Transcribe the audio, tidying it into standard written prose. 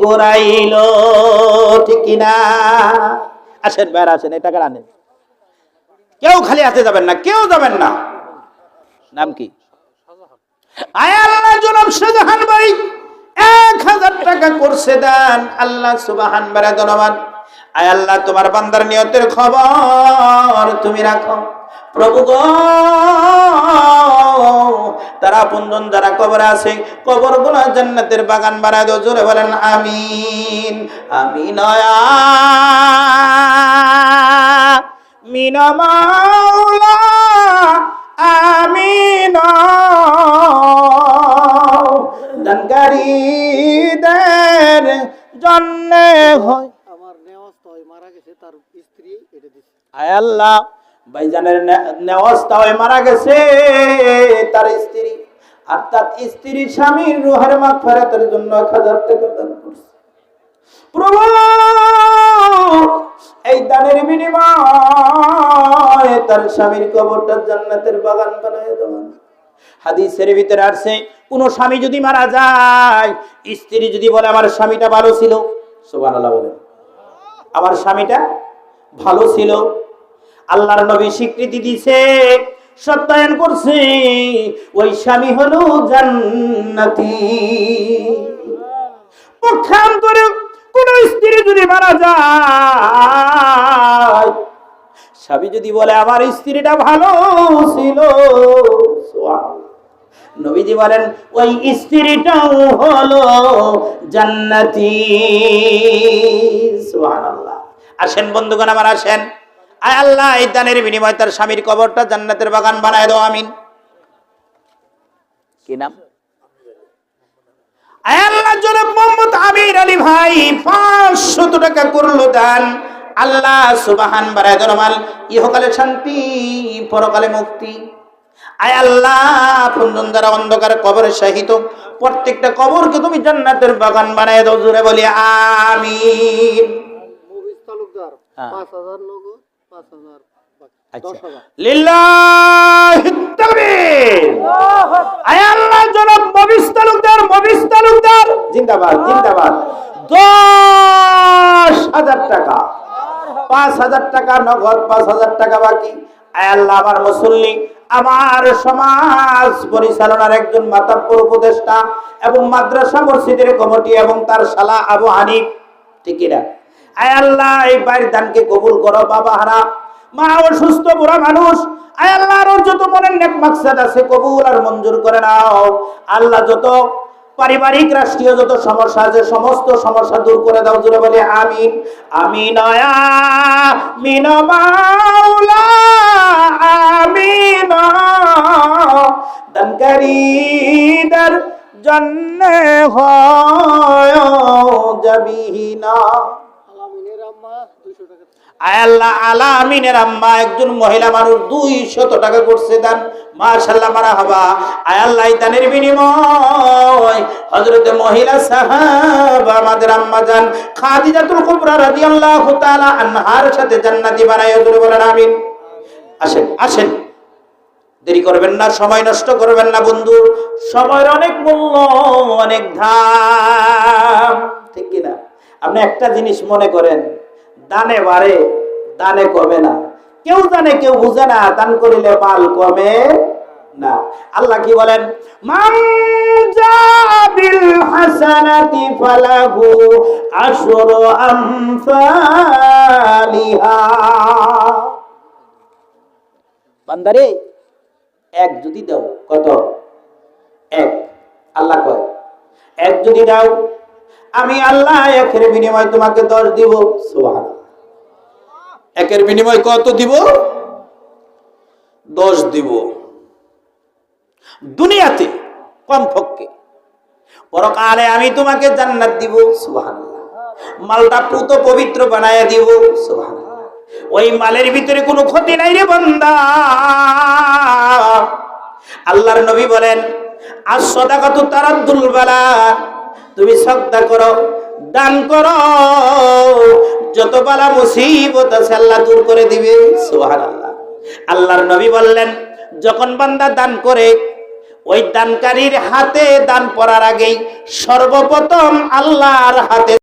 ঘুরাইল, ঠিক কিনা? আসেন বাইরে আসেন, এই টাকা আনেন। কেউ খালি হাতে যাবেন না, কেউ যাবেন না। নাম কি? আয় আল্লাহ, জনাব শাহজাহান ভাই 1000 টাকা করছে দান। আল্লাহ সুবহান বারা ধন্যবাদ। আয় আল্লাহ, তোমার বান্দার নিয়তের খবর তুমি রাখো প্রভু গো। তারা আপনজন যারা কবরে আছে, কবরগুলো জান্নাতের বাগান বানায় দাও। জোরে বলেন আমিন। আমিন আমিন মাওলা আমিন। দানকারীদের জন্যে হয়। আমার নেওয়াজ তো মারা গেছে, তার স্ত্রী এটা দিছে। আয় আল্লাহ, ভাইজানের নেওয়াজটা হয় মারা গেছে, তার স্ত্রী, আর তার স্ত্রীর স্বামীর রুহের মাগফিরাতের জন্য 1000 টাকা দান করছে প্রভু। এই দানের বিনিময়ে তার স্বামীর কবরটা জান্নাতের বাগান বানায় দেওয়া। হাদিসের ভিতরে আসছে, কোন স্বামী যদি মারা যায়, স্ত্রী যদি বলে আমার স্বামীটা ভালো ছিল, সুবহানাল্লাহ বলেন, আমার স্বামীটা ভালো ছিল, আল্লাহর নবী স্বীকৃতি দিছে, সত্যায়ন করছে, ওই স্বামী হলো জান্নাতি। পক্ষান্তরে কোন স্ত্রী যদি মারা যায়, স্বামী যদি বলে আমার স্ত্রীটা ভালো ছিল, নবীজি বলেন ওই স্ত্রীটাও হলো জান্নাতি। সুবহানাল্লাহ। আসেন বন্ধুগণ আমার, আসেন। আয় আল্লাহ, এই দানের বিনিময়ে তার স্বামীর কবরটা জান্নাতের বাগান বানায় দাও, আমিন। কি নাম? আয় আল্লাহ, জনাব মোহাম্মদ আমির আলী ভাই 500 টাকা করলো দান। আল্লাহ সুবহান বারায় দরমাল, ইহকালে শান্তি, পরকালে মুক্তি। আয় আল্লাহ, আপনজন যারা অন্ধকার কবরে শাহিত, প্রত্যেকটা কবরকে তুমি জান্নাতের বাগান বানায় দাও। জোরে বলি আমিন। মুভিস তালুকদার 5000 নগদ, 5000 বাকি, 10000। লিল্লাহি তাকবীর। আয় আল্লাহ, জনাব মুভিস তালুকদার জিন্দাবাদ জিন্দাবাদ। 10000 টাকা, 5000 টাকা নগদ, 5000 টাকা বাকি। আয় আল্লাহ, আমার মুসল্লি, আমার সমাজ পরিচালনার একজন মাতাব্বর উপদেষ্টা এবং মাদ্রাসা মসজিদের কমিটি এবং তার শালা আবু হানিফ, ঠিক না? আয় আল্লাহ, এই বাইরের দানকে কবুল করো। বাবা হারা, মা অসুস্থ বুড়া মানুষ, আয় আল্লাহ, আর যত মনের নেক মাকসাদ আছে কবুল আর মঞ্জুর করে নাও। আল্লাহ, যত পারিবারিক রাষ্ট্রীয় যত সমস্যা আছে সমস্ত সমস্যা দূর করে দাও। জোরে বলে আমিন। আমিন আমিন মাওলা আমিন। দানকারীদের জন্যে হয় জাবিনা। আলামিনের আম্মা 200 টাকা। আয় আল্লাহ, আলামিনের আম্মা একজন মহিলা মানুষ 200 টাকা করছে দান। মাশাআল্লাহ, মারহাবা। আয় আল্লাহ, এই দানের বিনিময় হযরতে মহিলা সাহাবা আমাদের আম্মা জান খাদিজাতুল কুবরা রাদিয়াল্লাহু তাআলা আনহার সাথে জান্নাতি বানায়। জোরে বলেন আমিন। আসেন আসেন, দেরি করবেন না, সময় নষ্ট করবেন না বন্ধু। সময়ের অনেক মূল্য, অনেক দাম, ঠিক কিনা? আপনি একটা জিনিস মনে করেন, দানে বাড়ে, দানে কমে না। কেউ জানে কেউ বুঝে না, দান করিলে মাল কমে না। আল্লাহ কি বলেন? মান জাবিল হাসানাতি ফালাহু আশরু আমসালিহা। বান্দারে, এক যদি দাও, কত? এক। আল্লাহ কয় এক যদি দাও, আমি আল্লাহ একের বিনিময় তোমাকে 10 দিব। সুবহানাল্লাহ। একের বিনিময় কত দিব? 10 দিব। দুনিয়াতে কমপক্ষে, পরকালে আমি তোমাকে জান্নাত দিব। সুবহানাল্লাহ। মালটা পুত পবিত্র বানায়া দিব। সুবহানাল্লাহ। ওই মালের ভিতরে কোনো ক্ষতি নাই রে বান্দা। আল্লাহর নবী বলেন, আস-সাদাকাতু তারাদ্দুল বালা। তুমি সাদকা করো, দান করো, যত বালা মুসিবত আছে আল্লাহ দূর করে দিবে। সুবহানাল্লাহ। আল্লাহর নবী বললেন, যখন বান্দা দান করে, ওই দানকারীর হাতে দান পড়ার আগেই সর্বপ্রথম আল্লাহর হাতে